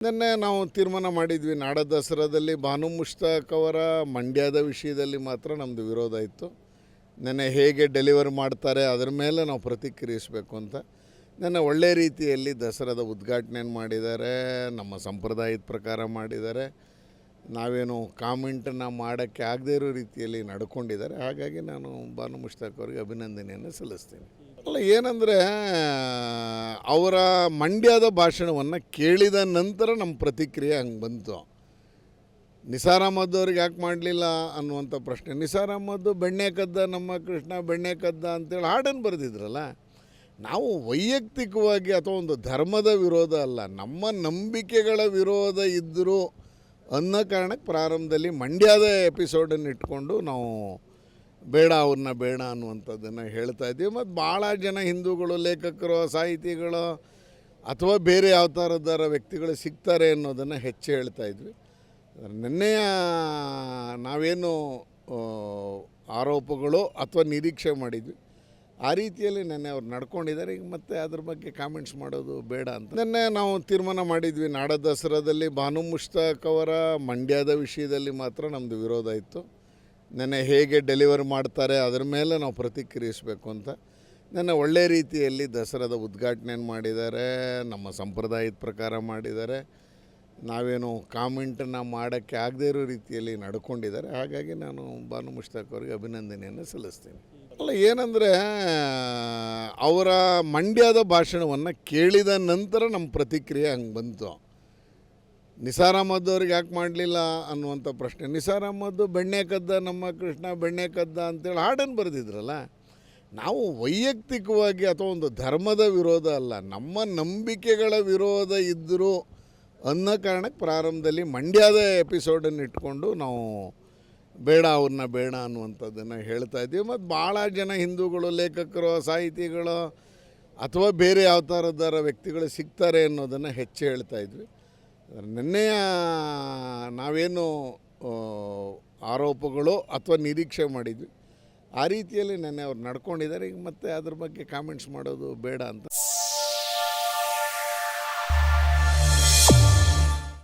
ನಿನ್ನೆ ನಾವು ತೀರ್ಮಾನ ಮಾಡಿದ್ವಿ, ನಾಡ ದಸರಾದಲ್ಲಿ ಬಾನು ಮುಷ್ತಾಕ್ ಅವರ ಮಂಡ್ಯದ ವಿಷಯದಲ್ಲಿ ಮಾತ್ರ ನಮ್ಮದು ವಿರೋಧ ಇತ್ತು. ನೆನ್ನೆ ಹೇಗೆ ಡೆಲಿವರ್ ಮಾಡ್ತಾರೆ ಅದರ ಮೇಲೆ ನಾವು ಪ್ರತಿಕ್ರಿಯಿಸಬೇಕು ಅಂತ. ನೆನ್ನೆ ಒಳ್ಳೆ ರೀತಿಯಲ್ಲಿ ದಸರಾದ ಉದ್ಘಾಟನೆಯನ್ನು ಮಾಡಿದ್ದಾರೆ, ನಮ್ಮ ಸಂಪ್ರದಾಯದ ಪ್ರಕಾರ ಮಾಡಿದ್ದಾರೆ. ನಾವೇನು ಕಾಮೆಂಟನ್ನು ಮಾಡೋಕ್ಕೆ ಆಗದೇ ಇರೋ ರೀತಿಯಲ್ಲಿ ನಡ್ಕೊಂಡಿದ್ದಾರೆ. ಹಾಗಾಗಿ ನಾನು ಬಾನು ಮುಷ್ತಾಕ್ ಅವರಿಗೆ ಅಭಿನಂದನೆಯನ್ನು ಸಲ್ಲಿಸ್ತೀನಿ. ಅಲ್ಲ, ಏನಂದರೆ ಅವರ ಮಂಡ್ಯದ ಭಾಷಣವನ್ನು ಕೇಳಿದ ನಂತರ ನಮ್ಮ ಪ್ರತಿಕ್ರಿಯೆ ಹಂಗೆ ಬಂತು. ನಿಸಾರ್ ಅಹಮದ್ ಅವ್ರಿಗೆ ಯಾಕೆ ಮಾಡಲಿಲ್ಲ ಅನ್ನುವಂಥ ಪ್ರಶ್ನೆ. ನಿಸಾರ್ ಅಹಮದ್ ಬೆಣ್ಣೆ ಕದ್ದ ನಮ್ಮ ಕೃಷ್ಣ ಬೆಣ್ಣೆ ಕದ್ದ ಅಂತೇಳಿ ಹಾಡನ್ನು ಬರೆದಿದ್ರಲ್ಲ. ನಾವು ವೈಯಕ್ತಿಕವಾಗಿ ಅಥವಾ ಒಂದು ಧರ್ಮದ ವಿರೋಧ ಅಲ್ಲ, ನಮ್ಮ ನಂಬಿಕೆಗಳ ವಿರೋಧ ಇದ್ದರೂ ಅನ್ನೋ ಕಾರಣಕ್ಕೆ ಪ್ರಾರಂಭದಲ್ಲಿ ಮಂಡ್ಯದ ಎಪಿಸೋಡನ್ನು ಇಟ್ಕೊಂಡು ನಾವು ಅವ್ರನ್ನ ಬೇಡ ಅನ್ನುವಂಥದ್ದನ್ನು ಹೇಳ್ತಾ ಇದ್ದೀವಿ. ಮತ್ತು ಭಾಳ ಜನ ಹಿಂದೂಗಳು, ಲೇಖಕರು, ಸಾಹಿತಿಗಳು ಅಥವಾ ಬೇರೆ ಯಾವ ಥರದಾರ ವ್ಯಕ್ತಿಗಳು ಸಿಗ್ತಾರೆ ಅನ್ನೋದನ್ನು ಹೆಚ್ಚು ಹೇಳ್ತಾ ಇದ್ವಿ. ನಿನ್ನೆಯ ನಾವೇನು ಆರೋಪಗಳು ಅಥವಾ ನಿರೀಕ್ಷೆ ಮಾಡಿದ್ವಿ ಆ ರೀತಿಯಲ್ಲಿ ನೆನ್ನೆ ಅವ್ರು ನಡ್ಕೊಂಡಿದ್ದಾರೆ. ಈಗ ಮತ್ತೆ ಅದ್ರ ಬಗ್ಗೆ ಕಾಮೆಂಟ್ಸ್ ಮಾಡೋದು ಬೇಡ ಅಂತ ನಿನ್ನೆ ನಾವು ತೀರ್ಮಾನ ಮಾಡಿದ್ವಿ, ನಾಡ ದಸರಾದಲ್ಲಿ ಬಾನು ಮುಷ್ತಾಕ್ ಅವರ ಮಂಡ್ಯದ ವಿಷಯದಲ್ಲಿ ಮಾತ್ರ ನಮ್ಮದು ವಿರೋಧ ಇತ್ತು. ನೆನ್ನೆ ಹೇಗೆ ಡೆಲಿವರ್ ಮಾಡ್ತಾರೆ ಅದರ ಮೇಲೆ ನಾವು ಪ್ರತಿಕ್ರಿಯಿಸಬೇಕು ಅಂತ. ನೆನ್ನೆ ಒಳ್ಳೆ ರೀತಿಯಲ್ಲಿ ದಸರಾದ ಉದ್ಘಾಟನೆಯನ್ನು ಮಾಡಿದ್ದಾರೆ, ನಮ್ಮ ಸಂಪ್ರದಾಯದ ಪ್ರಕಾರ ಮಾಡಿದ್ದಾರೆ. ನಾವೇನು ಕಾಮೆಂಟನ್ನು ಮಾಡೋಕ್ಕೆ ಆಗದೇ ಇರೋ ರೀತಿಯಲ್ಲಿ ನಡ್ಕೊಂಡಿದ್ದಾರೆ. ಹಾಗಾಗಿ ನಾನು ಬಾನು ಮುಷ್ತಾಕ್ ಅವರಿಗೆ ಅಭಿನಂದನೆಯನ್ನು ಸಲ್ಲಿಸ್ತೀನಿ. ಅಲ್ಲ, ಏನಂದರೆ ಅವರ ಮಂಡ್ಯದ ಭಾಷಣವನ್ನು ಕೇಳಿದ ನಂತರ ನಮ್ಮ ಪ್ರತಿಕ್ರಿಯೆ ಹಂಗೆ ಬಂತು. ನಿಸಾರ್ ಅಹಮದ್ ಅವ್ರಿಗೆ ಯಾಕೆ ಮಾಡಲಿಲ್ಲ ಅನ್ನುವಂಥ ಪ್ರಶ್ನೆ. ನಿಸಾರ್ ಅಹಮದ್ ಬೆಣ್ಣೆ ಕದ್ದ ನಮ್ಮ ಕೃಷ್ಣ ಬೆಣ್ಣೆ ಕದ್ದ ಅಂತೇಳಿ ಹಾಡನ್ನು ಬರೆದಿದ್ರಲ್ಲ. ನಾವು ವೈಯಕ್ತಿಕವಾಗಿ ಅಥವಾ ಒಂದು ಧರ್ಮದ ವಿರೋಧ ಅಲ್ಲ, ನಮ್ಮ ನಂಬಿಕೆಗಳ ವಿರೋಧ ಇದ್ದರೂ ಅನ್ನೋ ಕಾರಣಕ್ಕೆ ಪ್ರಾರಂಭದಲ್ಲಿ ಮಂಡ್ಯದ ಎಪಿಸೋಡನ್ನು ಇಟ್ಕೊಂಡು ನಾವು ಅವ್ರನ್ನ ಬೇಡ ಅನ್ನುವಂಥದ್ದನ್ನು ಹೇಳ್ತಾ ಇದ್ದೀವಿ. ಮತ್ತು ಭಾಳ ಜನ ಹಿಂದೂಗಳು, ಲೇಖಕರು, ಸಾಹಿತಿಗಳು ಅಥವಾ ಬೇರೆ ಯಾವ ಥರದಾರ ವ್ಯಕ್ತಿಗಳು ಸಿಗ್ತಾರೆ ಅನ್ನೋದನ್ನು ಹೆಚ್ಚು ಹೇಳ್ತಾ ಇದ್ವಿ. ನಿನ್ನೆಯ ನಾವೇನು ಆರೋಪಗಳು ಅಥವಾ ನಿರೀಕ್ಷೆ ಮಾಡಿದ್ವಿ ಆ ರೀತಿಯಲ್ಲಿ ನೆನ್ನೆ ಅವ್ರು ನಡ್ಕೊಂಡಿದ್ದಾರೆ. ಈಗ ಮತ್ತೆ ಅದ್ರ ಬಗ್ಗೆ ಕಾಮೆಂಟ್ಸ್ ಮಾಡೋದು ಬೇಡ ಅಂತ.